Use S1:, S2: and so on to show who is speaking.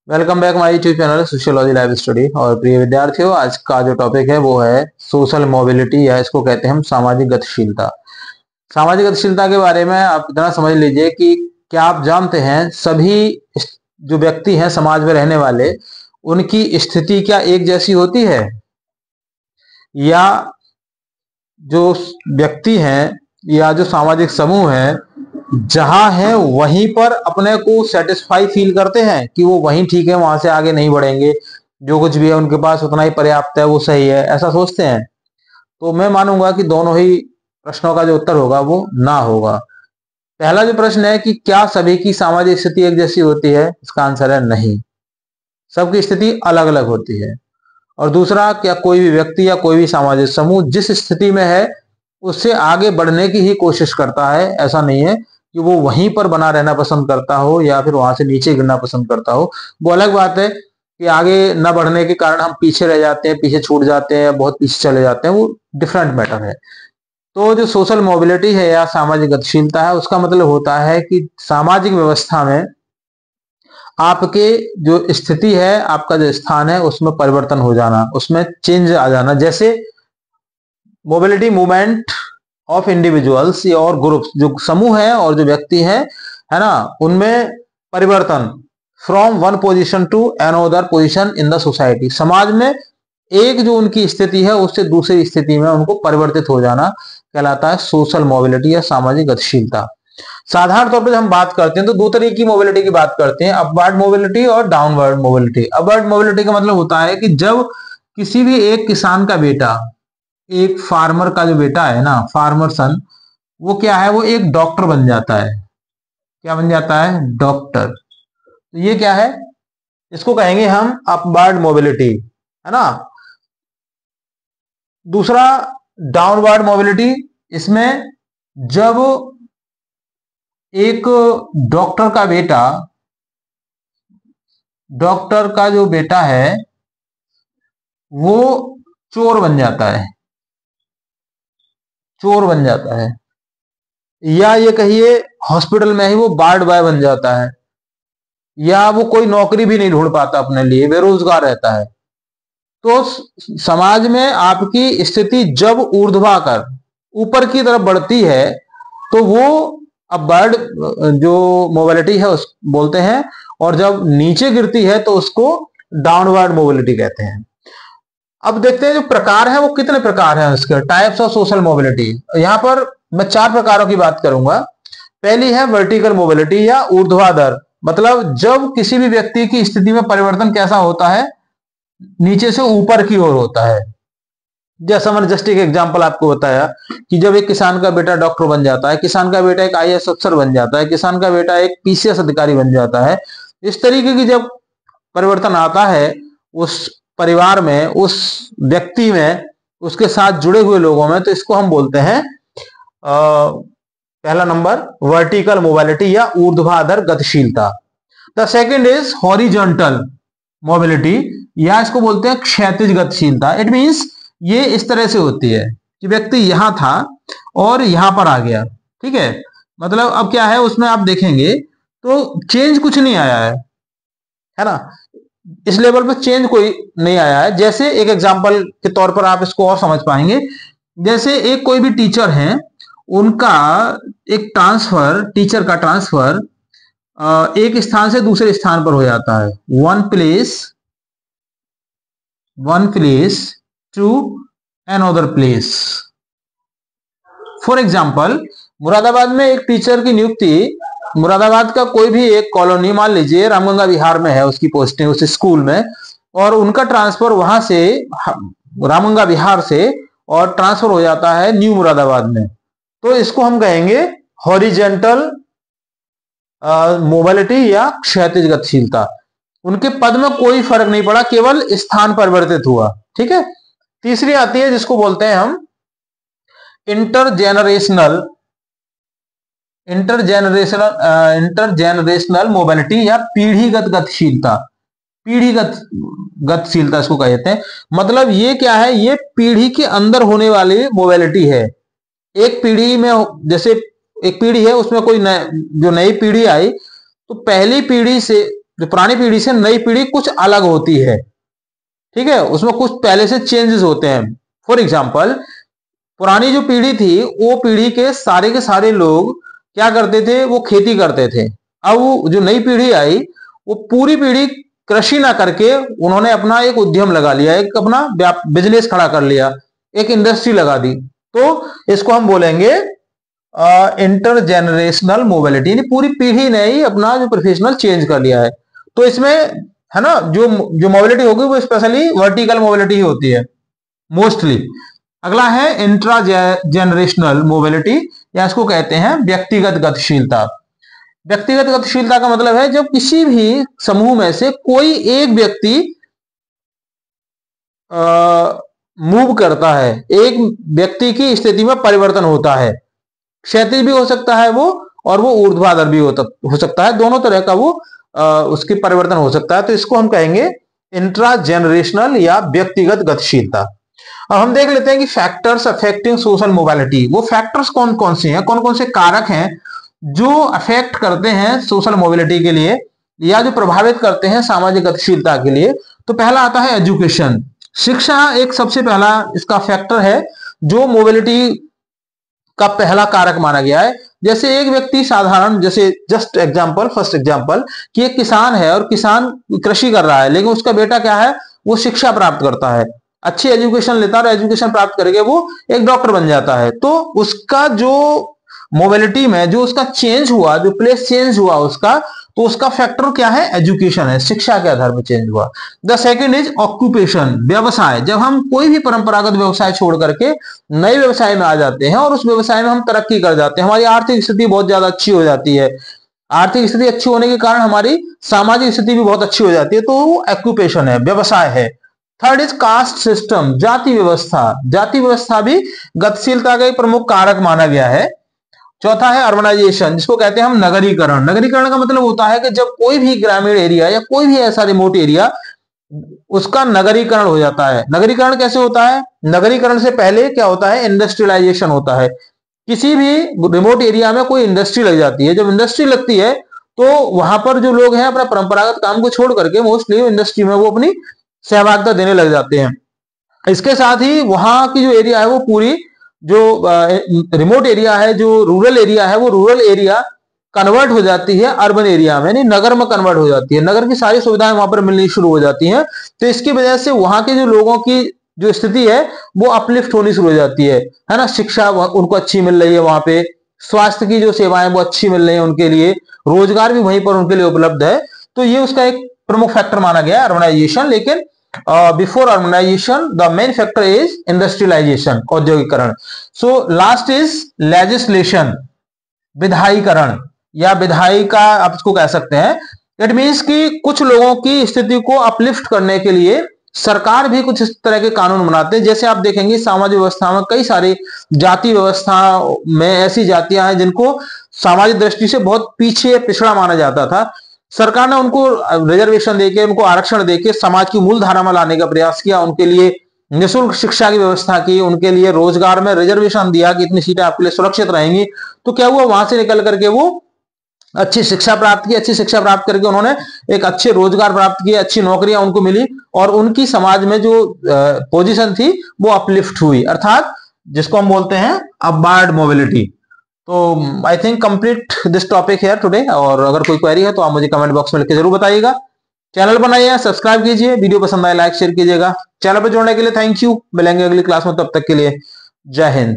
S1: Welcome back my YouTube channel sociology live study. और प्रिय विद्यार्थियों, आज का जो टॉपिक है वो है सोशल मोबिलिटी, या इसको कहते हैं हम सामाजिक गतिशीलता। सामाजिक गतिशीलता के बारे में आप इतना समझ लीजिए कि क्या आप जानते हैं सभी जो व्यक्ति हैं समाज में रहने वाले, उनकी स्थिति क्या एक जैसी होती है, या जो व्यक्ति हैं या जो सामाजिक समूह है जहां है वहीं पर अपने को सेटिस्फाई फील करते हैं कि वो वहीं ठीक है, वहां से आगे नहीं बढ़ेंगे, जो कुछ भी है उनके पास उतना ही पर्याप्त है, वो सही है, ऐसा सोचते हैं? तो मैं मानूंगा कि दोनों ही प्रश्नों का जो उत्तर होगा वो ना होगा। पहला जो प्रश्न है कि क्या सभी की सामाजिक स्थिति एक जैसी होती है, इसका आंसर है नहीं, सबकी स्थिति अलग अलग होती है। और दूसरा, क्या कोई भी व्यक्ति या कोई भी सामाजिक समूह जिस स्थिति में है उससे आगे बढ़ने की ही कोशिश करता है, ऐसा नहीं है कि वो वहीं पर बना रहना पसंद करता हो या फिर वहां से नीचे गिरना पसंद करता हो। वो अलग बात है कि आगे न बढ़ने के कारण हम पीछे रह जाते हैं, पीछे छूट जाते हैं, बहुत पीछे चले जाते हैं, वो डिफरेंट मैटर है। तो जो सोशल मोबिलिटी है या सामाजिक गतिशीलता है, उसका मतलब होता है कि सामाजिक व्यवस्था में आपके जो स्थिति है, आपका जो स्थान है, उसमें परिवर्तन हो जाना, उसमें चेंज आ जाना। जैसे मोबिलिटी मूवमेंट ऑफ इंडिविजुअल्स और ग्रुप्स, जो समूह है और जो व्यक्ति है ना, उनमें परिवर्तन from one position to another position in the society. समाज में एक जो उनकी स्थिति है उससे दूसरी स्थिति में उनको परिवर्तित हो जाना कहलाता है सोशल मोबिलिटी या सामाजिक गतिशीलता। साधारण तौर पर हम बात करते हैं तो दो तरह की मोबिलिटी की बात करते हैं, अपवर्ड मोबिलिटी और डाउनवर्ड मोबिलिटी। अपवर्ड मोबिलिटी का मतलब होता है कि जब किसी भी एक किसान का बेटा, एक फार्मर का जो बेटा है ना, फार्मर सन, वो क्या है, वो एक डॉक्टर बन जाता है। क्या बन जाता है? डॉक्टर। तो ये क्या है, इसको कहेंगे हम अपवर्ड मोबिलिटी, है ना। दूसरा डाउनवर्ड मोबिलिटी, इसमें जब एक डॉक्टर का जो बेटा है वो चोर बन जाता है, या ये कहिए हॉस्पिटल में ही वो वार्ड बॉय बन जाता है, या वो कोई नौकरी भी नहीं ढूंढ पाता अपने लिए, बेरोजगार रहता है। तो समाज में आपकी स्थिति जब ऊर्ध्वाकर ऊपर की तरफ बढ़ती है तो वो अपवर्ड जो मोबिलिटी है उस बोलते हैं, और जब नीचे गिरती है तो उसको डाउनवर्ड मोबिलिटी कहते हैं। अब देखते हैं जो प्रकार है वो कितने प्रकार हैं, उसके टाइप्स ऑफ सोशल मोबिलिटी। यहां पर मैं 4 प्रकारों की बात करूंगा। पहली है वर्टिकल मोबिलिटी या ऊर्ध्वाधर, मतलब जब किसी भी व्यक्ति की स्थिति में परिवर्तन कैसा होता है, नीचे से ऊपर की ओर होता है। जैसा मैंने जस्ट एक एग्जांपल आपको बताया कि जब एक किसान का बेटा डॉक्टर बन जाता है, किसान का बेटा एक आईएएस अफसर बन जाता है, किसान का बेटा एक पीसीएस अधिकारी बन जाता है, इस तरीके की जब परिवर्तन आता है उस परिवार में, उस व्यक्ति में, उसके साथ जुड़े हुए लोगों में, तो इसको हम बोलते हैं पहला नंबर वर्टिकल मोबिलिटी या ऊर्ध्वाधर गतिशीलता। The second is horizontal mobility, या इसको बोलते हैं क्षैतिज गतिशीलता। इट मींस ये इस तरह से होती है कि व्यक्ति यहां था और यहां पर आ गया, ठीक है। मतलब अब क्या है, उसमें आप देखेंगे तो चेंज कुछ नहीं आया है ना, इस लेवल पर चेंज कोई नहीं आया है। जैसे एक एग्जांपल के तौर पर आप इसको और समझ पाएंगे, जैसे एक कोई भी टीचर हैं, उनका एक ट्रांसफर, टीचर का ट्रांसफर एक स्थान से दूसरे स्थान पर हो जाता है, one place to another place. For example, Moradabad में एक टीचर की नियुक्ति, मुरादाबाद का कोई भी एक कॉलोनी, मान लीजिए रामगंगा विहार में है उसकी पोस्टिंग उस स्कूल में, और उनका ट्रांसफर वहां से रामगंगा विहार से और ट्रांसफर हो जाता है न्यू मुरादाबाद में, तो इसको हम कहेंगे हॉरिजेंटल मोबिलिटी या क्षैतिज गतिशीलता। उनके पद में कोई फर्क नहीं पड़ा, केवल स्थान परिवर्तित हुआ, ठीक है। तीसरी आती है जिसको बोलते हैं हम इंटरजेनरेशनल मोबिलिटी या पीढ़ीगत गतिशीलता। पीढ़ीगत गतिशीलता इसको कहते हैं। मतलब ये क्या है, ये पीढ़ी के अंदर होने वाली मोबिलिटी है। एक पीढ़ी में, जैसे एक पीढ़ी है उसमें कोई जो नई पीढ़ी आई, तो पहली पीढ़ी से जो पुरानी पीढ़ी से नई पीढ़ी कुछ अलग होती है, ठीक है, उसमें कुछ पहले से चेंजेस होते हैं। फॉर एग्जाम्पल, पुरानी जो पीढ़ी थी वो पीढ़ी के सारे लोग क्या करते थे, वो खेती करते थे। अब जो नई पीढ़ी आई वो पूरी पीढ़ी कृषि ना करके उन्होंने अपना एक उद्यम लगा लिया, एक अपना बिजनेस खड़ा कर लिया, एक इंडस्ट्री लगा दी। तो इसको हम बोलेंगे इंटरजेनरेशनल मोबिलिटी, यानी पूरी पीढ़ी ने ही अपना जो प्रोफेशनल चेंज कर लिया है। तो इसमें है ना, जो मोबिलिटी होगी वो स्पेशली वर्टिकल मोबिलिटी ही होती है मोस्टली। अगला है इंट्रा जेनरेशनल मोबिलिटी, या इसको कहते हैं व्यक्तिगत गतिशीलता। व्यक्तिगत गतिशीलता का मतलब है जब किसी भी समूह में से कोई एक व्यक्ति मूव करता है, एक व्यक्ति की स्थिति में परिवर्तन होता है, क्षैतिज भी हो सकता है वो, और वो ऊर्ध्वाधर भी हो सकता है, दोनों तरह का वो उसकी परिवर्तन हो सकता है। तो इसको हम कहेंगे इंट्रा जेनरेशनल या व्यक्तिगत गतिशीलता। अब हम देख लेते हैं कि फैक्टर्स अफेक्टिंग सोशल मोबिलिटी, वो फैक्टर्स कौन कौन से हैं, कौन कौन से कारक हैं जो अफेक्ट करते हैं सोशल मोबिलिटी के लिए, या जो प्रभावित करते हैं सामाजिक गतिशीलता के लिए। तो पहला आता है एजुकेशन, शिक्षा एक सबसे पहला इसका फैक्टर है जो मोबिलिटी का पहला कारक माना गया है। जैसे एक व्यक्ति साधारण, जैसे फर्स्ट एग्जांपल कि एक किसान है और किसान कृषि कर रहा है, लेकिन उसका बेटा क्या है, वो शिक्षा प्राप्त करता है, अच्छी एजुकेशन लेता है और एजुकेशन प्राप्त करके वो एक डॉक्टर बन जाता है। तो उसका जो मोबिलिटी में जो उसका चेंज हुआ, जो प्लेस चेंज हुआ उसका, तो उसका फैक्टर क्या है, एजुकेशन है, शिक्षा के आधार पर चेंज हुआ। द सेकंड इज ऑक्यूपेशन, व्यवसाय। जब हम कोई भी परंपरागत व्यवसाय छोड़ करके नए व्यवसाय में आ जाते हैं और उस व्यवसाय में हम तरक्की कर जाते हैं, हमारी आर्थिक स्थिति बहुत ज्यादा अच्छी हो जाती है, आर्थिक स्थिति अच्छी होने के कारण हमारी सामाजिक स्थिति भी बहुत अच्छी हो जाती है, तो वो ऑक्यूपेशन है, व्यवसाय है। थर्ड इज कास्ट सिस्टम, जाति व्यवस्था। जाति व्यवस्था भी गतिशीलता का एक प्रमुख कारक माना गया है। चौथा है अर्बनाइजेशन, जिसको कहते हैं हम नगरीकरण। नगरीकरण का मतलब होता है कि जब कोई भी ग्रामीण एरिया या कोई भी ऐसा रिमोट एरिया, उसका नगरीकरण हो जाता है। नगरीकरण कैसे होता है, नगरीकरण से पहले क्या होता है, इंडस्ट्रियलाइजेशन होता है। किसी भी रिमोट एरिया में कोई इंडस्ट्री लग जाती है, जब इंडस्ट्री लगती है तो वहां पर जो लोग हैं अपना परंपरागत काम को छोड़ करके मोस्टली इंडस्ट्री में वो अपनी सहभागिता देने लग जाते हैं। इसके साथ ही वहां की जो एरिया है वो पूरी, जो रिमोट एरिया है, जो रूरल एरिया है, वो रूरल एरिया कन्वर्ट हो जाती है अर्बन एरिया में, यानी नगर में कन्वर्ट हो जाती है, नगर की सारी सुविधाएं वहां पर मिलनी शुरू हो जाती हैं। तो इसकी वजह से वहां के जो लोगों की जो स्थिति है वो अपलिफ्ट होनी शुरू हो जाती है ना। शिक्षा उनको अच्छी मिल रही है वहां पे, स्वास्थ्य की जो सेवाएं वो अच्छी मिल रही है उनके लिए, रोजगार भी वहीं पर उनके लिए उपलब्ध है। तो ये उसका एक प्रमुख फैक्टर माना गया है अर्बनाइजेशन। लेकिन before urbanization the main factor is industrialization, औद्योगिकरण। सो लास्ट इज लेजिस्लेशन, विधायीकरण या विधायी का आप इसको कह सकते हैं। इट मीन्स कि कुछ लोगों की स्थिति को अपलिफ्ट करने के लिए सरकार भी कुछ इस तरह के कानून बनाते हैं। जैसे आप देखेंगे सामाजिक व्यवस्था में कई सारी जाति व्यवस्था में ऐसी जातियां हैं जिनको सामाजिक दृष्टि से बहुत पीछे पिछड़ा माना जाता था। सरकार ने उनको रिजर्वेशन देके, उनको आरक्षण देके समाज की मूल धारा में लाने का प्रयास किया, उनके लिए निःशुल्क शिक्षा की व्यवस्था की, उनके लिए रोजगार में रिजर्वेशन दिया कि इतनी सीटें आपके लिए सुरक्षित रहेंगी। तो क्या हुआ, वहां से निकल करके वो अच्छी शिक्षा प्राप्त की, अच्छी शिक्षा प्राप्त करके उन्होंने एक अच्छे रोजगार प्राप्त किए, अच्छी नौकरियां उनको मिली और उनकी समाज में जो पोजीशन थी वो अपलिफ्ट हुई, अर्थात जिसको हम बोलते हैं अपवार्ड मोबिलिटी। तो I think complete this topic here today. और अगर कोई क्वेरी है तो आप मुझे कमेंट बॉक्स में लिख के जरूर बताइएगा। चैनल बनाइए, सब्सक्राइब कीजिए, वीडियो पसंद आए लाइक शेयर कीजिएगा। चैनल पर जुड़ने के लिए थैंक यू। मिलेंगे अगली क्लास में, तब तक के लिए जय हिंद।